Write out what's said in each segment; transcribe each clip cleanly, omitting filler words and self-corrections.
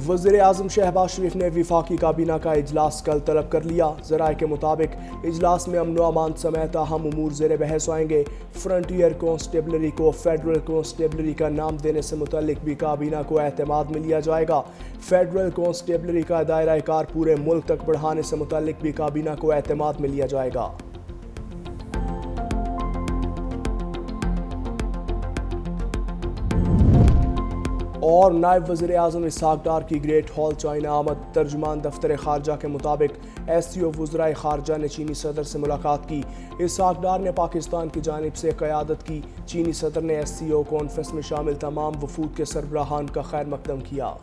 वज़ीर आज़म शहबाज शरीफ ने वफाकी काबीना का इजलास कल तलब कर लिया। ज़राए के मुताबिक इजलास में अमन व अमान समेत अहम उमूर ज़ेर बहस आएंगे। फ्रंटियर कॉन्स्टेबलरी को फेडरल कॉन्स्टेबलरी का नाम देने से मुतल्लिक भी काबीना को एतमाद में लिया जाएगा। फेडरल कॉन्स्टेबलरी का दायरा कार पूरे मुल्क तक बढ़ाने से मुतल्लिक भी काबीना को एतमाद में लिया जाएगा। और नायब वज़ीर आज़म इसहाक डार की ग्रेट हॉल चाइना आमद। तर्जुमान दफ्तर खारजा के मुताबिक SCO वज़राए खारजा ने चीनी सदर से मुलाकात की। इसहाक डार ने पाकिस्तान की जानिब से क़यादत की। चीनी सदर ने SCO कॉन्फ्रेंस में शामिल तमाम वफूद के सरबराहान का खैर मकदम किया।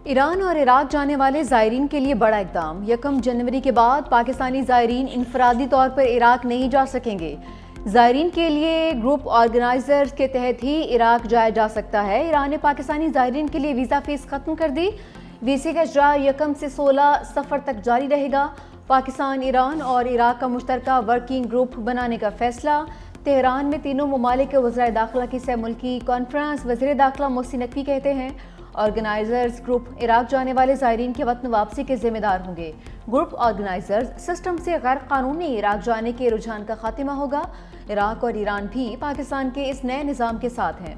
ईरान और इराक जाने वाले ज़ायरीन के लिए बड़ा इक़दाम। 1 जनवरी के बाद पाकिस्तानी ज़ायरीन इनफरादी तौर पर इराक नहीं जा सकेंगे। ज़ायरीन के लिए ग्रुप ऑर्गेनाइजर्स के तहत ही इराक जाया जा सकता है। ईरान ने पाकिस्तानी ज़ायरीन के लिए वीज़ा फ़ीस ख़त्म कर दी। वीज़े का इजरा 1 से 16 सफ़र तक जारी रहेगा। पाकिस्तान, ईरान और इराक का मुश्तरका वर्किंग ग्रुप बनाने का फैसला। तेहरान में तीनों ममालिक के वज़राए दाखिला की सह मुल्की कॉन्फ्रेंस। वज़ीर दाखिला मोहसिन नकवी कहते हैं ऑर्गेनाइजर्स ग्रुप इराक जाने वाले ज़ायरीन के वतन वापसी के जिम्मेदार होंगे। ग्रुप ऑर्गेनाइजर्स सिस्टम से गैर कानूनी इराक जाने के रुझान का खात्मा होगा। इराक और ईरान भी पाकिस्तान के इस नए निज़ाम के साथ हैं।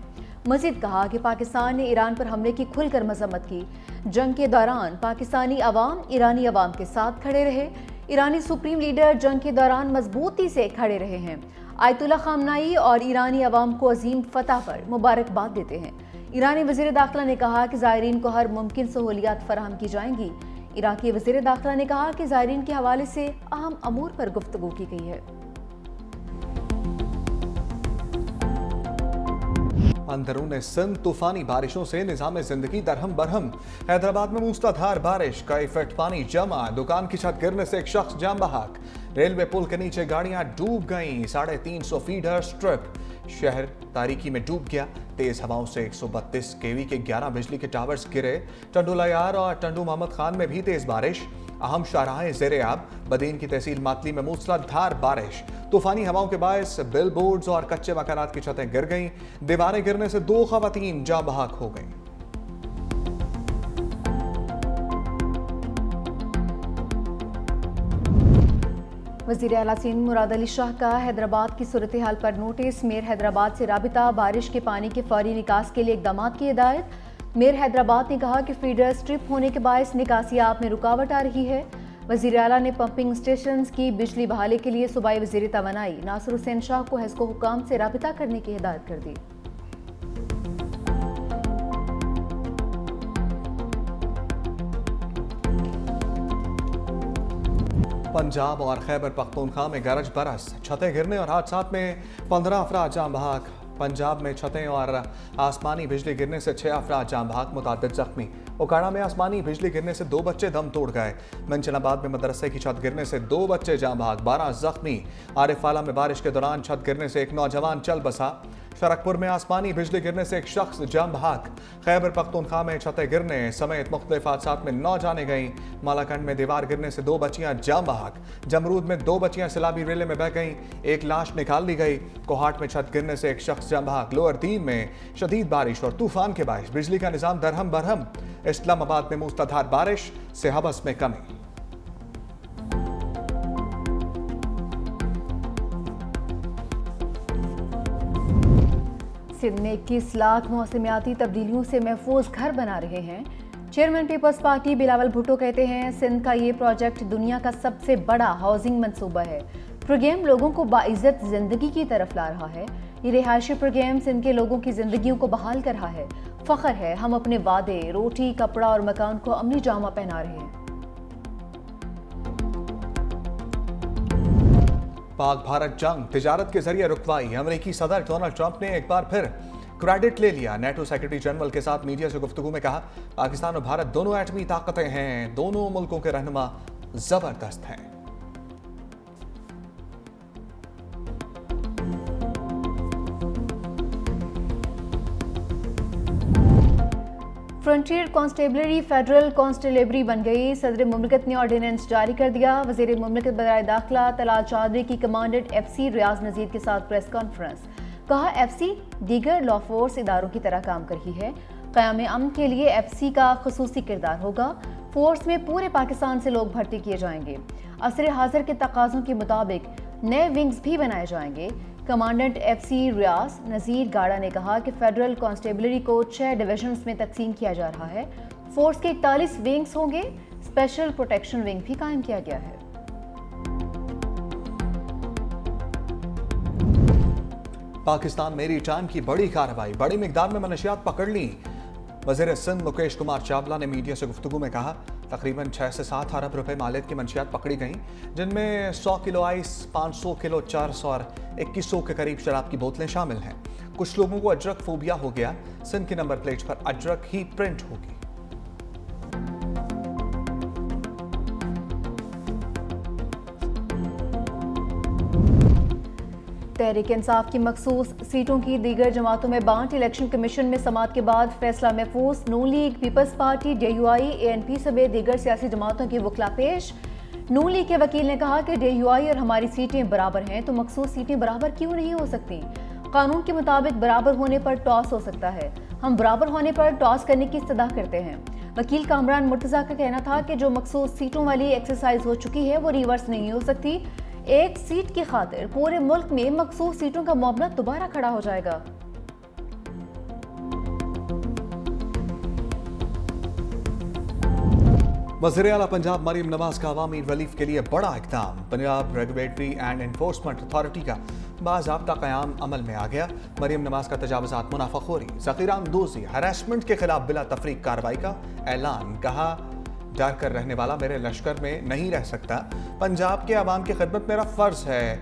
मज़ीद कहा कि पाकिस्तान ने ईरान पर हमले की खुलकर मजम्मत की। जंग के दौरान पाकिस्तानी अवाम ईरानी अवाम के साथ खड़े रहे। ईरानी सुप्रीम लीडर जंग के दौरान मजबूती से खड़े रहे हैं। आयतुल्लाह खामनाई और ईरानी अवाम को अजीम फतह पर मुबारकबाद देते हैं। ईरानी वज़ीर दाखिला ने कहा कि ज़ायरीन को हर मुमकिन सहूलियात फराहम की जाएंगी। इराकी वज़ीर दाखिला ने कहा कि ज़ायरीन के हवाले से अहम अमूर पर गुफ्तगू की गई है। अंदरून सिंध तूफानी बारिशों से निज़ाम जिंदगी दरहम बरहम। हैदराबाद में मूसलाधार बारिश, कई फीट पानी जमा, दुकान की छत गिरने से एक शख्स जान बहक। रेलवे पुल के नीचे गाड़ियां डूब गईं। 350 फीडर स्ट्रिप शहर तारीकी में डूब गया। तेज हवाओं से 132 kV के 11 बिजली के टावर्स गिरे। टंडू लयार और टंडू मोहम्मद खान में भी तेज बारिश। अहम शाहराहें ज़ेरे आब। बदीन की तहसील मातली में मूसलाधार बारिश। तूफानी हवाओं के बायस बिल बोर्ड्स और कच्चे मकानात की छतें गिर गईं। दीवारें गिरने से 2 खवातीन जाँ बहक हो गईं। वज़ीर आला सिंध मुराद अली शाह का हैदराबाद की सूरत हाल पर नोटिस। मेयर हैदराबाद से राबिता। बारिश के पानी के फौरी निकास के लिए इक़दाम की हिदायत। मेयर हैदराबाद ने कहा कि फीडर स्ट्रिप होने के बायस निकासी आप में रुकावट आ रही है। वज़ीर आला ने पंपिंग स्टेशन की बिजली बहाली के लिए सूबाई वज़ीर तवानाई नासिर हुसैन शाह को हेस्को हुकाम से राबिता करने की हिदायत कर दी। पंजाब और खैबर पख्तूनख्वा में गरज बरस, छतें गिरने और हादसात में 15 अफराद जाँ बहक। पंजाब में छतें और आसमानी बिजली गिरने से 6 अफराद जाँ बहक, मुतादिद जख्मी। उकाड़ा में आसमानी बिजली गिरने से 2 बच्चे दम तोड़ गए। मंचनाबाद में मदरसे की छत गिरने से 2 बच्चे जाँ बहक, 12 जख्मी। आरिफवाला में बारिश के दौरान छत गिरने से एक नौजवान चल बसा। शरकपुर में आसमानी बिजली गिरने से एक शख्स जाँ बहक। खैबर पख्तूनख्वा में छतें गिरने समेत मुख्तलिफ हादसात में 9 जाने गईं। मालाकंड में दीवार गिरने से 2 बच्चियां जाँ बहक। जमरूद में 2 बच्चियां सैलाबी रेले में बह गईं, एक लाश निकाल ली गई। कोहाट में छत गिरने से एक शख्स जाँ बहक। लोअर दीन में शदीद बारिश और तूफान के बायस बिजली का निजाम दरहम बरहम। इस्लामाबाद में मूसलाधार बारिश से हवस में कमी। सिंध में 21 लाख मौसमियाती तब्दीलियों से महफूज घर बना रहे हैं। चेयरमैन पीपल्स पार्टी बिलावल भुट्टो कहते हैं सिंध का ये प्रोजेक्ट दुनिया का सबसे बड़ा हाउसिंग मंसूबा है। प्रोग्राम लोगों को बाइज्जत जिंदगी की तरफ ला रहा है। ये रिहायशी प्रोग्राम सिंध के लोगों की जिंदगियों को बहाल कर रहा है। फख्र है हम अपने वादे, रोटी, कपड़ा और मकान को अमली जामा पहना रहे हैं। पाक भारत जंग तिजारत के जरिए रुकवाई। अमेरिकी सदर डोनाल्ड ट्रंप ने एक बार फिर क्रेडिट ले लिया। नेटो सेक्रेटरी जनरल के साथ मीडिया से गुफ्तगू में कहा पाकिस्तान और भारत दोनों एटमी ताकतें हैं, दोनों मुल्कों के रहनुमा जबरदस्त हैं। फ्रंटियर कॉन्स्टेबलरी फेडरल कॉन्स्टेबलरी बन गई। सदर मुमलिकत ने ऑर्डिनेंस जारी कर दिया। वज़ीर मुमलिकत बराए दाखिला तलाल चौधरी की कमांडेंट FC रियाज नज़ीर के साथ प्रेस कॉन्फ्रेंस। कहा FC दीगर लॉ फोर्स इदारों की तरह काम कर रही है। क़याम अमन के लिए FC का खुसूसी किरदार होगा। फोर्स में पूरे पाकिस्तान से लोग भर्ती किए जाएंगे। असर हाजिर के तकाज़ों के मुताबिक नए विंग्स भी बनाए जाएंगे। कमांडेंट FC रियाज नज़ीर गाड़ा ने कहा कि फेडरल कांस्टेबलरी को 6 डिविजन्स में तकसीम किया जा रहा है। फोर्स के 41 विंग्स होंगे। स्पेशल प्रोटेक्शन विंग भी कायम किया गया है। पाकिस्तान मेरी जान की बड़ी कार्रवाई, बड़ी मिकदार में मनशियात पकड़ ली। वज़ीर सिंध मुकेश कुमार चावला ने मीडिया से गुफ्तगू में कहा तकरीबन 6 से 7 अरब रुपए मालियत की मनशियात पकड़ी गईं, जिनमें 100 किलो आइस, 500 किलो चर्स और 2100 के करीब शराब की बोतलें शामिल हैं। कुछ लोगों को अजरक फोबिया हो गया। सिंध की नंबर प्लेट पर अजरक ही प्रिंट होगी। तहरीक इंसाफ की मखसूस सीटों की दीगर जमातों में बांट। इलेक्शन कमीशन में समाअत के बाद फैसला महफूज। Noon League, People's Party, DUI, ANP समेत दीगर सियासी जमातों की वकला पेश। नून लीग के वकील ने कहा कि DUI और हमारी सीटें बराबर हैं तो मखसूस सीटें बराबर क्यों नहीं हो सकती। कानून के मुताबिक बराबर होने पर टॉस हो सकता है। हम बराबर होने पर टॉस करने की इस्तदा करते हैं। वकील कामरान मुर्तज़ा का कहना था कि जो मखसूस सीटों वाली एक्सरसाइज हो चुकी है वो रिवर्स नहीं हो सकती। एक सीट की खातिर पूरे मुल्क में मखसूस सीटों का मामला दोबारा खड़ा हो जाएगा। वज़ीर आला पंजाब मरीम नवाज का अवामी रिलीफ के लिए बड़ा इक़दाम। Punjab regulatory and enforcement authority का बाज़ाब्ता क़याम अमल में आ गया। मरीम नवाज का तजावुज़ात, मुनाफ़ाखोरी, ज़ख़ीरा अंदोज़ी, हरासमेंट के खिलाफ बिला तफरीक कार्रवाई का ऐलान। कहा डर कर रहने वाला मेरे लश्कर में नहीं रह सकता। पंजाब के अवाम की खिदमत मेरा फ़र्ज है।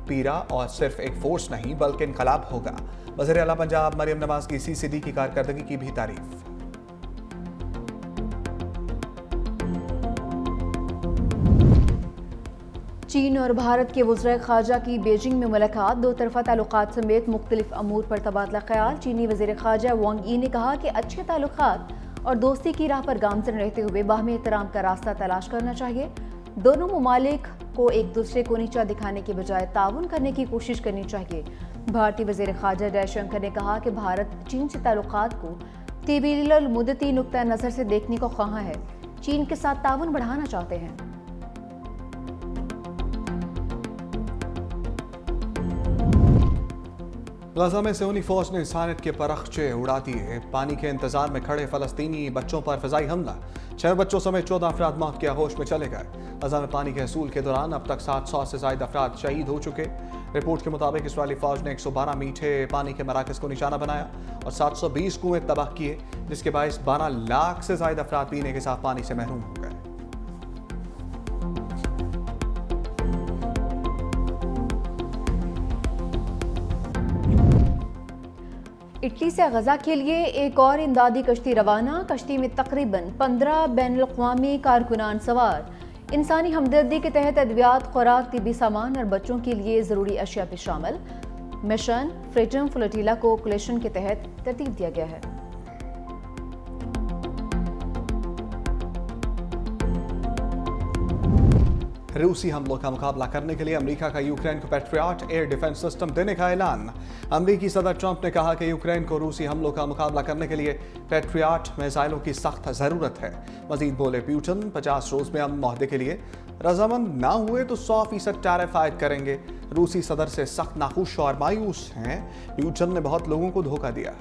पीरा और सिर्फ एक फोर्स नहीं बल्कि इनकलाब होगा। वज़ीर आला पंजाब मरीम नवाज की CCD की कारकर्दगी की भी तारीफ। चीन और भारत के वज़ीर ख़ारजा की बीजिंग में मुलाकात। दो तरफ़ा ताल्लुकात समेत मुख्तलिफ अमूर पर तबादला ख्याल। चीनी वज़ीर ख़ारजा वांग यी ने कहा कि अच्छे ताल्लुकात और दोस्ती की राह पर गामज़न रहते हुए बाहमी एहतराम का रास्ता तलाश करना चाहिए। दोनों ममालिक को एक दूसरे को नीचा दिखाने के बजाय ताउन करने की कोशिश करनी चाहिए। भारतीय वज़ीर ख़ारजा जयशंकर ने कहा कि भारत चीन से ताल्लुकात को तवील मुद्दती नुक्ता नज़र से देखने को ख्वाह है। चीन के साथ ताउन बढ़ाना चाहते हैं। गजा में सेऊनी फौज ने इंसानियत के परखचे उड़ा दिए। पानी के इंतजार में खड़े फलस्तीनी बच्चों पर फ़िज़ाई हमला। 6 बच्चों समेत 14 अफराद मौत के आगोश में चले गए। गजा में पानी के हसूल के दौरान अब तक 700 से ज़ायद अफराद शहीद हो चुके। रिपोर्ट के मुताबिक इसराइली फौज ने 112 मीठे पानी के मराकज़ को निशाना बनाया और 720 कुएं तबाह किए, जिसके बायस 12 लाख से ज़ायद अफराद पीने के साफ पानी से महरूम हो गए। इटली से गजा के लिए एक और इमदादी कश्ती रवाना। कश्ती में तकरीबन 15 बैनुल-अक़वामी कारकुनान सवार। इंसानी हमदर्दी के तहत अद्वियात, खुराक, तिब्बी सामान और बच्चों के लिए ज़रूरी अशिया भी शामिल। मिशन फ्रीडम फ्लोटिला को कोलेशन के तहत तरतीब दिया गया है। रूसी हमलों का मुकाबला करने के लिए अमेरिका का यूक्रेन को पैट्रियट एयर डिफेंस सिस्टम देने का ऐलान। अमेरिकी सदर ट्रंप ने कहा कि यूक्रेन को रूसी हमलों का मुकाबला करने के लिए पैट्रियट मिसाइलों की सख्त ज़रूरत है। मजीद बोले पुतिन 50 रोज में अमन मुआहदे के लिए रजामंद ना हुए तो 100% टैरिफ आयद करेंगे। रूसी सदर से सख्त नाखुश और मायूस हैं। पुतिन ने बहुत लोगों को धोखा दिया।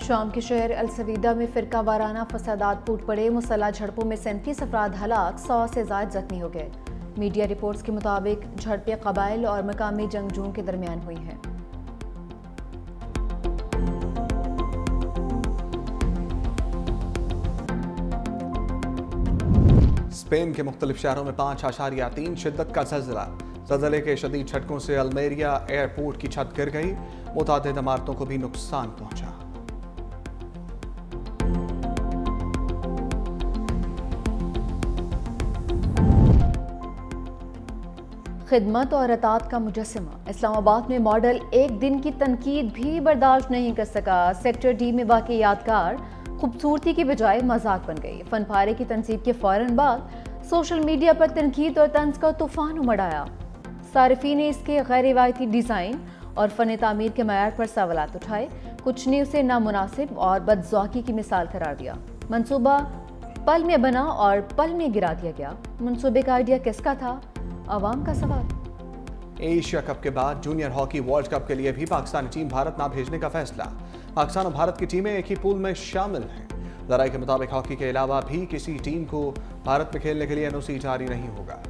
शाम के शहर अल-सवीदा में फिरका वाराना फसादात फूट पड़े। मुसल्लह झड़पों में 37 अफराद हलाक, 100 से ज़ायद जख्मी हो गए। मीडिया रिपोर्ट्स के मुताबिक झड़पें कबाइल और मकामी जंगजुओं के दरमियान हुई हैं। स्पेन के मुख्तलिफ शहरों में 5.3 शिद्दत का ज़लज़ला। ज़लज़ले के शदीद झटकों से अल्मेरिया एयरपोर्ट की छत गिर गई। मुतादिद इमारतों को भी नुकसान पहुंचा। खिदमत और अतात का मुजस्समा। इस्लामाबाद में मॉडल एक दिन की तनकीद भी बर्दाश्त नहीं कर सका। सेक्टर डी में वाक़ई यादगार खूबसूरती की बजाय मजाक बन गई। फनपारे की तनसीब के फौरन बाद सोशल मीडिया पर तनकीद और तंज का तूफान उमड़ आया। सारिफीन ने इसके गैर रिवायती डिज़ाइन और फ़न तामीर के मयार पर सवालात उठाए। कुछ ने उसे नामुनासिब और बदज़ौक़ी की मिसाल करार दिया। मंसूबा पल में बना और पल में गिरा दिया गया। मंसूबे का आइडिया किसका था? आवाम का सवाल। एशिया कप के बाद जूनियर हॉकी वर्ल्ड कप के लिए भी पाकिस्तानी टीम भारत ना भेजने का फैसला। पाकिस्तान और भारत की टीमें एक ही पूल में शामिल हैं। जराये के मुताबिक हॉकी के अलावा भी किसी टीम को भारत में खेलने के लिए एनओसी जारी नहीं होगा।